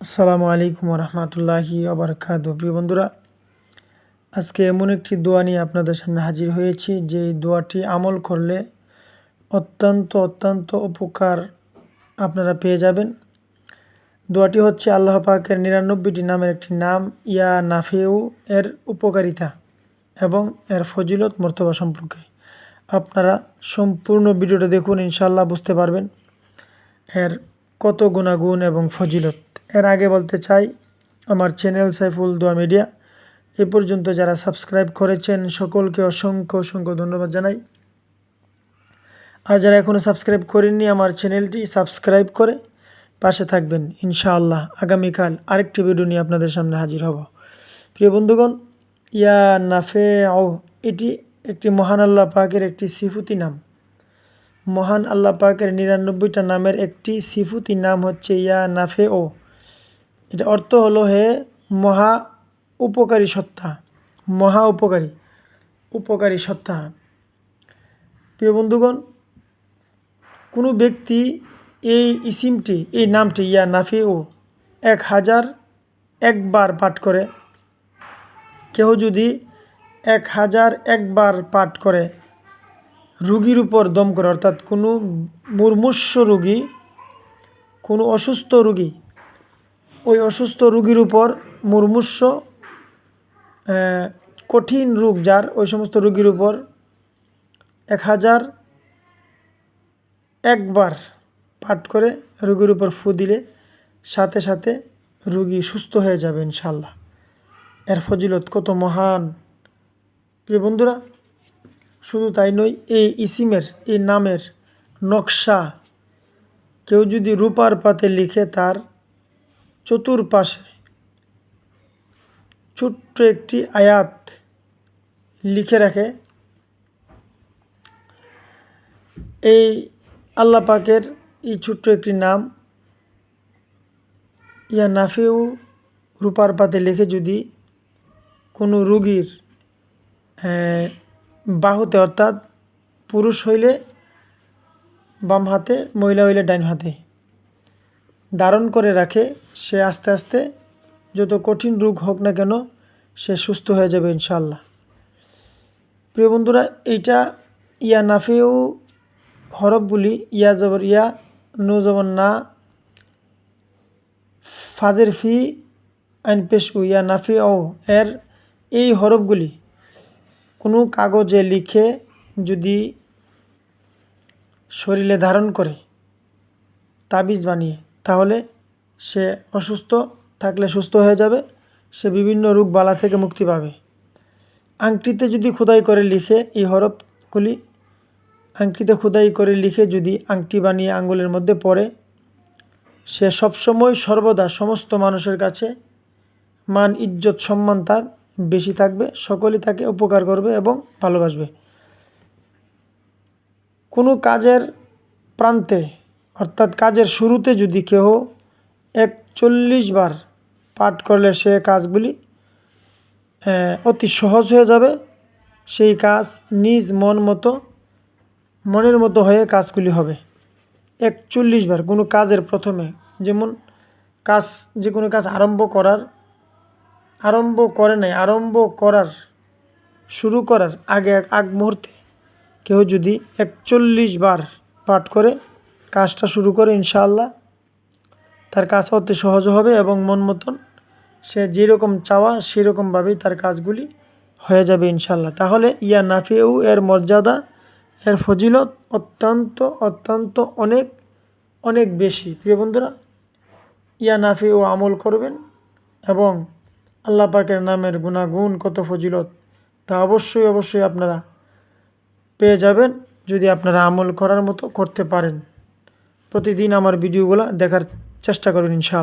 আসসালামু আলাইকুম রহমতুল্লাহি ওবরকাতুহু। প্রিয় বন্ধুরা, আজকে এমন একটি দোয়া নিয়ে আপনাদের সামনে হাজির হয়েছি যে দোয়াটি আমল করলে অত্যন্ত উপকার আপনারা পেয়ে যাবেন। দোয়াটি হচ্ছে আল্লাহ পাকের ৯৯টি নামের একটি নাম ইয়া নাফেউ এর উপকারিতা এবং এর ফজিলত মর্তবা সম্পর্কে। আপনারা সম্পূর্ণ ভিডিওটা দেখুন, ইনশাআল্লাহ বুঝতে পারবেন এর কত গুণাগুণ এবং ফজিলত। এর আগে বলতে চাই, আমার চ্যানেল সাইফুল দোয়া মিডিয়া এ পর্যন্ত যারা সাবস্ক্রাইব করেছেন সকলকে অসংখ্য ধন্যবাদ জানাই। আর যারা এখনও সাবস্ক্রাইব করেননি আমার চ্যানেলটি সাবস্ক্রাইব করে পাশে থাকবেন। ইনশাআল্লাহ আগামীকাল আরেকটি ভিডিও নিয়ে আপনাদের সামনে হাজির হব। প্রিয় বন্ধুগণ, ইয়া নাফেউ এটি একটি মহান আল্লাহ পাকের একটি সিফতি নাম। মহান আল্লাহ পাকের ৯৯টা নামের একটি সিফতি নাম হচ্ছে ইয়া নাফেউ। এটা অর্থ হলো হে মহা উপকারী সত্তা, মহা উপকারী সত্তা। প্রিয় বন্ধুগণ, কোনো ব্যক্তি এই নামটি ইয়া নাফেউ ১০০০ বার পাঠ করে, কেউ যদি ১০০০ বার পাঠ করে রুগীর উপর দম করে, অর্থাৎ কোনো মুমূর্ষু রুগী, কোনো অসুস্থ রুগী, ওই অসুস্থ রুগীর উপর মুমূর্ষু কঠিন রোগ যার, ওই সমস্ত রুগীর উপর ১০০০ বার পাঠ করে রুগীর উপর ফু দিলে সাথে সাথে রুগী সুস্থ হয়ে যাবে ইনশাআল্লাহ। এর ফজিলত কত মহান প্রিয় বন্ধুরা। শুধু তাই নয়, এই নামের নকশা কেউ যদি রূপার পাতে লিখে তার চতুর্পাশে ছোট্ট একটি আয়াত লিখে রাখে, এই আল্লাহ পাকের এই ছোট্ট একটি নাম ইয়া নাফেউ রূপার পাতে লিখে যদি কোনো রুগীর বাহুতে, অর্থাৎ পুরুষ হইলে বাম হাতে, মহিলা হইলে ডাইন হাতে ধারণ করে রাখে, সে আস্তে আস্তে যত কঠিন রোগ হোক না কেন সে সুস্থ হয়ে যাবে ইনশাআল্লাহ। প্রিয় বন্ধুরা, এইটা ইয়া নাফেউ হরফগুলি ইয়া জবর ইয়া, নু জবর না, ফাজের ফি, আইন পেশ উ, ইয়া নাফেউ এর এই হরফগুলি কোনো কাগজে লিখে যদি শরীরে ধারণ করে তাবিজ বানিয়ে, তাহলে সে অসুস্থ থাকলে সুস্থ হয়ে যাবে, সে বিভিন্ন রোগ বালা থেকে মুক্তি পাবে। আংটিতে যদি খোদাই করে লিখে এই হরফগুলি, আংটিতে খোদাই করে লিখে যদি আংটি বানিয়ে আঙ্গুলের মধ্যে পড়ে, সে সবসময় সর্বদা সমস্ত মানুষের কাছে মান ইজ্জত সম্মান তার বেশি থাকবে, সকলেই তাকে উপকার করবে এবং ভালোবাসবে। কোনো কাজের প্রান্তে, অর্থাৎ কাজের শুরুতে যদি কেউ ৪১ বার পাঠ করলে সে কাজগুলি অতি সহজ হয়ে যাবে। সেই কাজ নিজ মনের মতো হয়ে কাজগুলি হবে। ৪১ বার কোনো কাজের প্রথমে, যেমন যে কোনো কাজ শুরু করার আগ মুহূর্তে কেউ যদি ৪১ বার পাঠ করে কাজটা শুরু করে, ইনশাআল্লাহ তার কাজ অতি সহজ হবে এবং মন মতন সে যেরকম চাওয়া সেরকমভাবেই তার কাজগুলি হয়ে যাবে ইনশাআল্লাহ। তাহলে ইয়া নাফেউ এর মর্যাদা, এর ফজিলত অত্যন্ত অনেক বেশি। প্রিয় বন্ধুরা, ইয়া নাফেউ আমল করবেন এবং আল্লাহ পাকের নামের গুণাগুণ কত ফজিলত তা অবশ্যই আপনারা পেয়ে যাবেন যদি আপনারা আমল করার মতো করতে পারেন। প্রতিদিন আমার ভিডিওগুলো দেখার চেষ্টা করবেন ইনশাআল্লাহ।